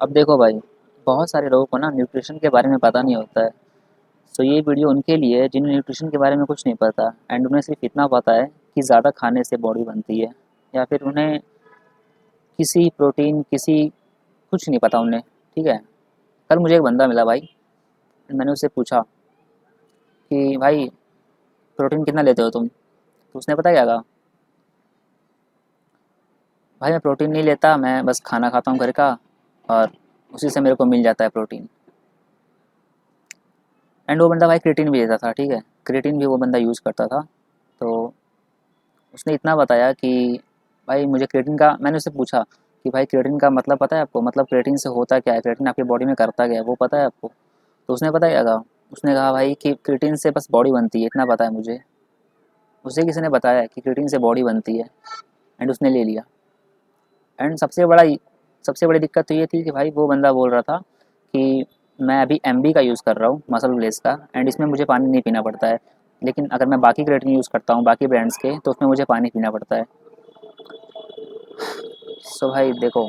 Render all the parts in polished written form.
अब देखो भाई, बहुत सारे लोगों को ना न्यूट्रिशन के बारे में पता नहीं होता है। सो ये वीडियो उनके लिए है जिन्हें न्यूट्रिशन के बारे में कुछ नहीं पता एंड उन्हें सिर्फ इतना पता है कि ज़्यादा खाने से बॉडी बनती है, या फिर उन्हें किसी प्रोटीन किसी कुछ नहीं पता उन्हें। ठीक है। कल मुझे एक बंदा मिला भाई, मैंने उससे पूछा कि भाई प्रोटीन कितना लेते हो तुम, तो उसने पता क्या कहा, भाई मैं प्रोटीन नहीं लेता, मैं बस खाना खाता हूँ घर का और उसी से मेरे को मिल जाता है प्रोटीन। एंड वो बंदा भाई क्रिएटिन भी लेता था। ठीक है, क्रिएटिन भी वो बंदा यूज़ करता था। तो उसने इतना बताया कि भाई मुझे क्रिएटिन का, मैंने उससे पूछा कि भाई क्रिएटिन का मतलब पता है आपको, मतलब क्रिएटिन से होता क्या है, क्रिएटिन आपकी बॉडी में करता क्या है, वो पता है आपको? तो उसने पता क्या कहा, उसने कहा भाई कि क्रिएटिन से बस बॉडी बनती है, इतना पता है मुझे। उसे किसी ने बताया कि क्रिएटिन से बॉडी बनती है एंड उसने ले लिया। एंड सबसे बड़ी दिक्कत तो ये थी कि भाई वो बंदा बोल रहा था कि मैं अभी एमबी का यूज़ कर रहा हूँ, मसल ब्लेस का, एंड इसमें मुझे पानी नहीं पीना पड़ता है। लेकिन अगर मैं बाकी क्रिएटिन यूज़ करता हूँ बाकी ब्रांड्स के, तो उसमें मुझे पानी पीना पड़ता है। सो भाई देखो,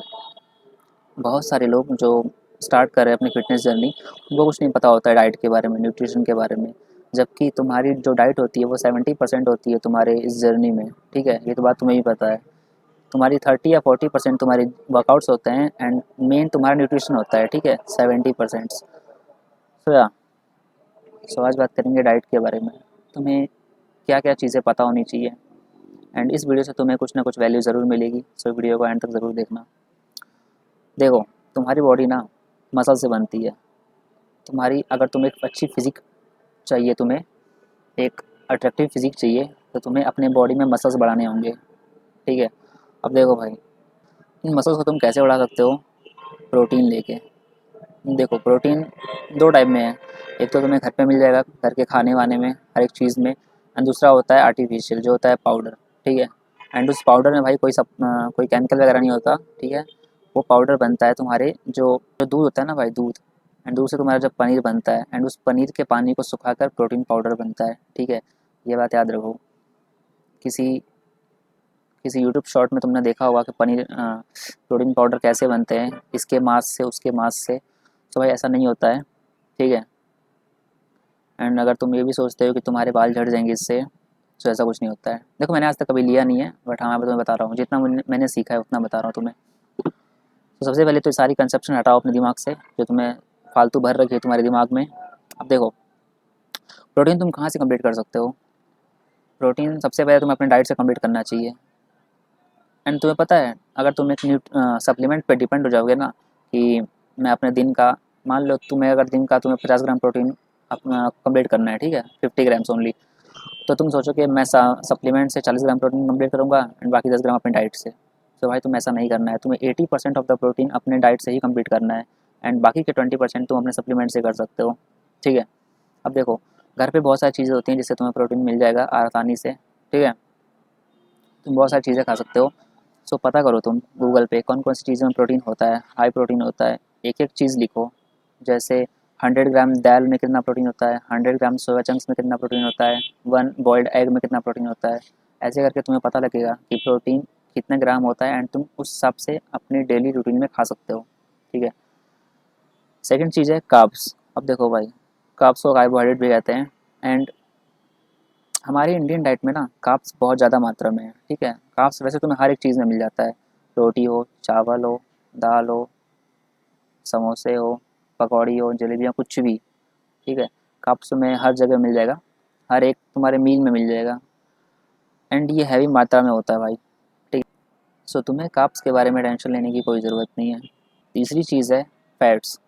बहुत सारे लोग जो स्टार्ट कर रहे हैं अपनी फ़िटनेस जर्नी, उनको कुछ नहीं पता होता है डाइट के बारे में, न्यूट्रिशन के बारे में। जबकि तुम्हारी जो डाइट होती है वो 70% होती है तुम्हारे इस जर्नी में। ठीक है, ये तो बात तुम्हें भी पता है। तुम्हारी 30 या 40% तुम्हारे वर्कआउट्स होते हैं एंड मेन तुम्हारा न्यूट्रिशन होता है। ठीक है, 70%। सो या सो आज बात करेंगे डाइट के बारे में। तुम्हें क्या क्या चीज़ें पता होनी चाहिए, एंड इस वीडियो से तुम्हें कुछ ना कुछ वैल्यू ज़रूर मिलेगी। सो वीडियो को एंड तक ज़रूर देखना। देखो, तुम्हारी बॉडी ना मसल से बनती है। तुम्हारी अगर तुम्हें एक अच्छी फिजिक चाहिए, तुम्हें एक अट्रैक्टिव फिजिक चाहिए, तो तुम्हें अपने बॉडी में मसल्स बढ़ाने होंगे। ठीक है। अब देखो भाई, इन मसल्स को तुम कैसे बढ़ा सकते हो? प्रोटीन लेके। देखो, प्रोटीन दो टाइप में है। एक तो तुम्हें घर पे मिल जाएगा, घर के खाने वाने में, हर एक चीज़ में। एंड दूसरा होता है आर्टिफिशियल, जो होता है पाउडर। ठीक है। एंड उस पाउडर में भाई कोई केमिकल वगैरह नहीं होता। ठीक है। वो पाउडर बनता है तुम्हारे जो जो दूध होता है ना भाई, दूध। एंड दूध से तुम्हारा जब पनीर बनता है, एंड उस पनीर के पानी को सुखाकर प्रोटीन पाउडर बनता है। ठीक है, ये बात याद रखो। किसी किसी यूट्यूब शॉर्ट में तुमने देखा होगा कि पनीर प्रोटीन पाउडर कैसे बनते हैं, इसके मांस से, उसके मांस से। तो भाई ऐसा नहीं होता है। ठीक है। एंड अगर तुम ये भी सोचते हो कि तुम्हारे बाल झड़ जाएंगे इससे, तो ऐसा कुछ नहीं होता है। देखो, मैंने आज तक कभी लिया नहीं है, बट हाँ मैं तुम्हें बता रहा हूँ, जितना मैंने सीखा है उतना बता रहा हूँ तुम्हें। तो सबसे पहले तो सारी कंसेप्शन हटाओ अपने दिमाग से, जो तुम्हें फालतू भर रखी है तुम्हारे दिमाग में। अब देखो, प्रोटीन तुम कहाँ से कंप्लीट कर सकते हो? प्रोटीन सबसे पहले तुम्हें अपने डाइट से कंप्लीट करना चाहिए। एंड तुम्हें पता है, अगर तुम एक सप्लीमेंट पे डिपेंड हो जाओगे ना, कि मैं अपने दिन का, मान लो तुम्हें अगर दिन का तुम्हें 50 ग्राम प्रोटीन अपना कंप्लीट करना है, ठीक है, 50 ग्राम्स ओनली। तो तुम सोचो कि मैं सप्लीमेंट से 40 ग्राम प्रोटीन कंप्लीट करूँगा एंड बाकी 10 ग्राम अपने डाइट से। तो भाई तुम ऐसा नहीं करना है, तुम्हें 80% ऑफ द प्रोटीन अपने डाइट से ही कंप्लीट करना है। एंड बाकी के 20% तुम अपने सप्लीमेंट से कर सकते हो। ठीक है। अब देखो, घर पे बहुत सारी चीज़ें होती हैं जिससे तुम्हें प्रोटीन मिल जाएगा आसानी से। ठीक है, तुम बहुत सारी चीज़ें खा सकते हो। सो पता करो तुम गूगल पे कौन कौन सी चीज़ों में प्रोटीन होता है, हाई प्रोटीन होता है। एक एक चीज़ लिखो, जैसे 100 ग्राम दाल में कितना प्रोटीन होता है, 100 ग्राम सोया चंक्स में कितना प्रोटीन होता है, 1 बॉइल्ड एग में कितना प्रोटीन होता है। ऐसे करके तुम्हें पता लगेगा कि प्रोटीन कितने ग्राम होता है एंड तुम उस हिसाब से अपनी डेली रूटीन में खा सकते हो। ठीक है। सेकंड चीज़ है कार्ब्स। अब देखो भाई, कार्ब्स को कार्बोहाइड्रेट भी कहते हैं। एंड हमारी इंडियन डाइट में ना कार्ब्स बहुत ज़्यादा मात्रा में है। ठीक है, कार्ब्स वैसे तुम्हें हर एक चीज़ में मिल जाता है। रोटी हो, चावल हो, दाल हो, समोसे हो, पकौड़ी हो, जलेबियाँ, कुछ भी। ठीक है, कार्ब्स तुम्हें हर जगह मिल जाएगा, हर एक तुम्हारे मील में मिल जाएगा। एंड ये हैवी मात्रा में होता है भाई। ठीक। सो तुम्हें कार्ब्स के बारे में टेंशन लेने की कोई ज़रूरत नहीं है। तीसरी चीज़ है फैट्स।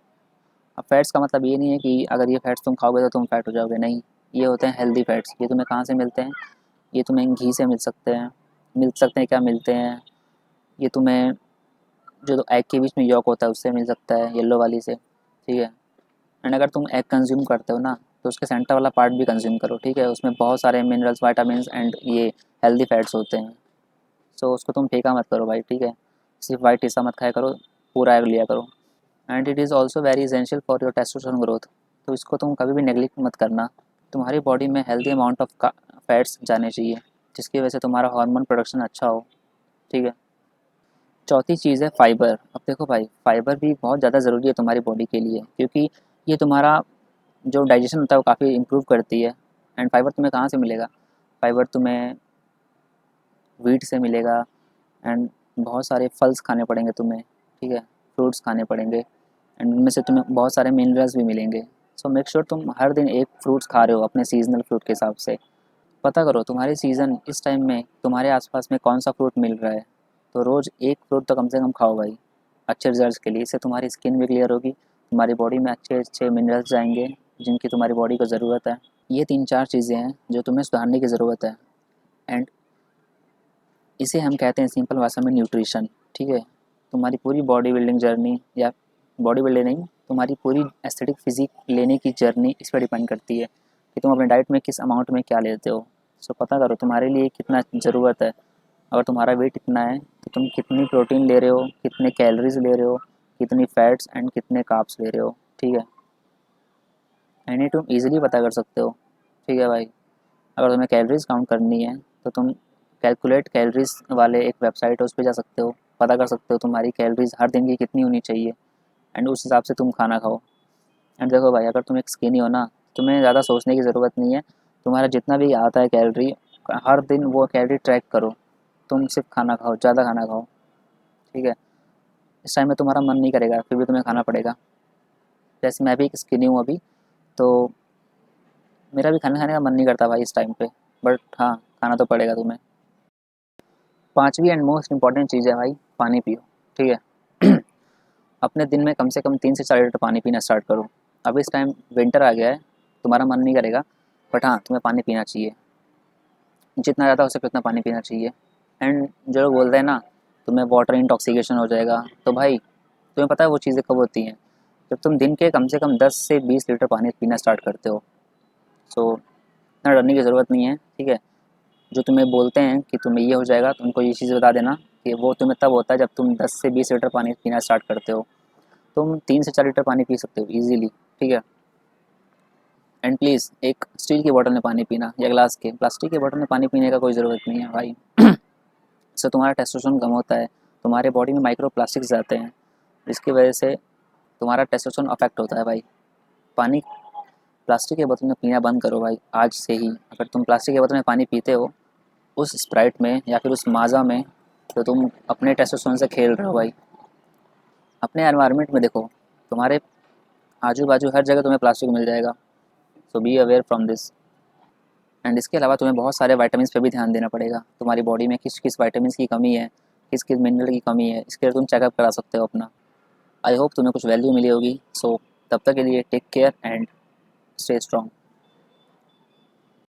अब फैट्स का मतलब ये नहीं है कि अगर ये फैट्स तुम खाओगे तो तुम फैट हो जाओगे, नहीं। ये होते हैं हेल्दी फैट्स। ये तुम्हें कहाँ से मिलते हैं? ये तुम्हें घी से मिल सकते हैं क्या मिलते हैं? ये तुम्हें जो एग के बीच में यॉक होता है उससे मिल सकता है, येलो वाली से। ठीक है। एंड अगर तुम एग कंज्यूम करते हो ना, तो उसके सेंटर वाला पार्ट भी कंज्यूम करो। ठीक है, उसमें बहुत सारे मिनरल्स, वाइटामिन एंड ये हेल्दी फैट्स होते हैं। सो उसको तुम फेंका मत करो भाई। ठीक है, सिर्फ वाइट हिस्सा मत खाया करो, पूरा एग लिया करो। And it is also very essential for your testosterone growth. तो इसको तुम कभी भी नेग्लेक्ट मत करना। तुम्हारी बॉडी में हेल्दी अमाउंट ऑफ फैट्स जाने चाहिए, जिसकी वजह से तुम्हारा हार्मोन प्रोडक्शन अच्छा हो। ठीक है। चौथी चीज़ है फाइबर। अब देखो भाई, फाइबर भी बहुत ज़्यादा ज़रूरी है तुम्हारी बॉडी के लिए, क्योंकि ये तुम्हारा जो डाइजेशन होता है वो काफ़ी इम्प्रूव करती है। एंड फाइबर तुम्हें कहाँ से मिलेगा? फाइबर तुम्हें व्हीट से मिलेगा। एंड बहुत सारे फल्स खाने पड़ेंगे तुम्हें, ठीक है, फ्रूट्स खाने पड़ेंगे, एंड उनमें से तुम्हें बहुत सारे मिनरल्स भी मिलेंगे। सो मेक श्योर तुम हर दिन एक फ्रूट्स खा रहे हो अपने सीजनल फ्रूट के हिसाब से। पता करो तुम्हारे सीज़न इस टाइम में तुम्हारे आसपास में कौन सा फ्रूट मिल रहा है, तो रोज़ एक फ्रूट तो कम से कम खाओ भाई, अच्छे रिजल्ट्स के लिए। इससे तुम्हारी स्किन भी क्लियर होगी, तुम्हारी बॉडी में अच्छे अच्छे मिनरल्स जाएंगे जिनकी तुम्हारी बॉडी को ज़रूरत है। ये 3-4 चीज़ें हैं जो तुम्हें सुधारने की ज़रूरत है। एंड इसे हम कहते हैं सिंपल भाषा में न्यूट्रिशन, ठीक है। तुम्हारी पूरी बॉडी बिल्डिंग जर्नी, या बॉडी बिल्डिंग नहीं, तुम्हारी पूरी एस्थेटिक फिजिक लेने की जर्नी इस पर डिपेंड करती है कि तुम अपने डाइट में किस अमाउंट में क्या लेते हो। सो पता करो तुम्हारे लिए कितना ज़रूरत है। अगर तुम्हारा वेट इतना है तो तुम कितनी प्रोटीन ले रहे हो, कितने कैलोरीज ले रहे हो, कितनी फैट्स एंड कितने कार्ब्स ले रहे हो, ठीक है। यानी तुम ईजिली पता कर सकते हो, ठीक है भाई। अगर तुम्हें कैलोरीज काउंट करनी है तो तुम कैलकुलेट कैलोरीज वाले एक वेबसाइट है, उस पर जा सकते हो, पता कर सकते हो तुम्हारी कैलोरीज हर दिन की कितनी होनी चाहिए, एंड उस हिसाब से तुम खाना खाओ। एंड देखो भाई, अगर तुम एक स्किनी हो ना, तुम्हें ज़्यादा सोचने की ज़रूरत नहीं है। तुम्हारा जितना भी आता है कैलोरी, हर दिन वो कैलोरी ट्रैक करो। तुम सिर्फ खाना खाओ, ज़्यादा खाना खाओ, ठीक है। इस टाइम में तुम्हारा मन नहीं करेगा, फिर भी तुम्हें खाना पड़ेगा। जैसे मैं भी एक स्किनी हूँ अभी, तो मेरा भी खाना खाने का मन नहीं करता भाई इस टाइम पे, बट हाँ, खाना तो पड़ेगा तुम्हें। पांचवी एंड मोस्ट इंपॉर्टेंट चीज़ है भाई, पानी पियो, ठीक है। अपने दिन में कम से कम 3 से 4 लीटर पानी पीना स्टार्ट करो। अब इस टाइम विंटर आ गया है, तुम्हारा मन नहीं करेगा, बट हाँ, तुम्हें पानी पीना चाहिए, जितना ज़्यादा हो सके उतना पानी पीना चाहिए। एंड जो लोग बोलते हैं ना तुम्हें वाटर इंटॉक्सिकेशन हो जाएगा, तो भाई तुम्हें पता है वो चीज़ें कब होती हैं? जब तुम दिन के कम से कम 10 से 20 लीटर पानी पीना स्टार्ट करते हो। सो इतना डरने की ज़रूरत नहीं है, ठीक है। जो तुम्हें बोलते हैं कि तुम्हें ये हो जाएगा, तो उनको ये चीज़ बता देना कि वो तुम्हें तब होता है जब तुम 10 से 20 लीटर पानी पीना स्टार्ट करते हो। तुम 3 से 4 लीटर पानी पी सकते हो ईजिली, ठीक है। एंड प्लीज़ एक स्टील की बोतल में पानी पीना, या ग्लास के, प्लास्टिक की बोतल में पानी पीने का कोई ज़रूरत नहीं है भाई। इससे तुम्हारा टेस्टोस्टेरोन कम होता है, तुम्हारे बॉडी में माइक्रो प्लास्टिक्स जाते हैं, जिसकी वजह से तुम्हारा टेस्टोस्टेरोन अफेक्ट होता है भाई। पानी प्लास्टिक के बोतल में पीना बंद करो भाई आज से ही। अगर तुम प्लास्टिक के बोतल में पानी पीते हो, उस स्प्राइट में या फिर उस माज़ा में, तो तुम अपने टेस्टोस्टेरोन से खेल रहे हो भाई। अपने एनवायरनमेंट में देखो, तुम्हारे आजू बाजू हर जगह तुम्हें प्लास्टिक मिल जाएगा। So be aware from this. And इसके अलावा तुम्हें बहुत सारे वाइटामिन पे भी ध्यान देना पड़ेगा। तुम्हारी बॉडी में किस किस वाइटामिन की कमी है, किस किस मिनरल की कमी है, इसके लिए तुम चेकअप करा सकते हो अपना। आई होप तुम्हें कुछ वैल्यू मिली होगी। सो तब तक के लिए take care and stay strong.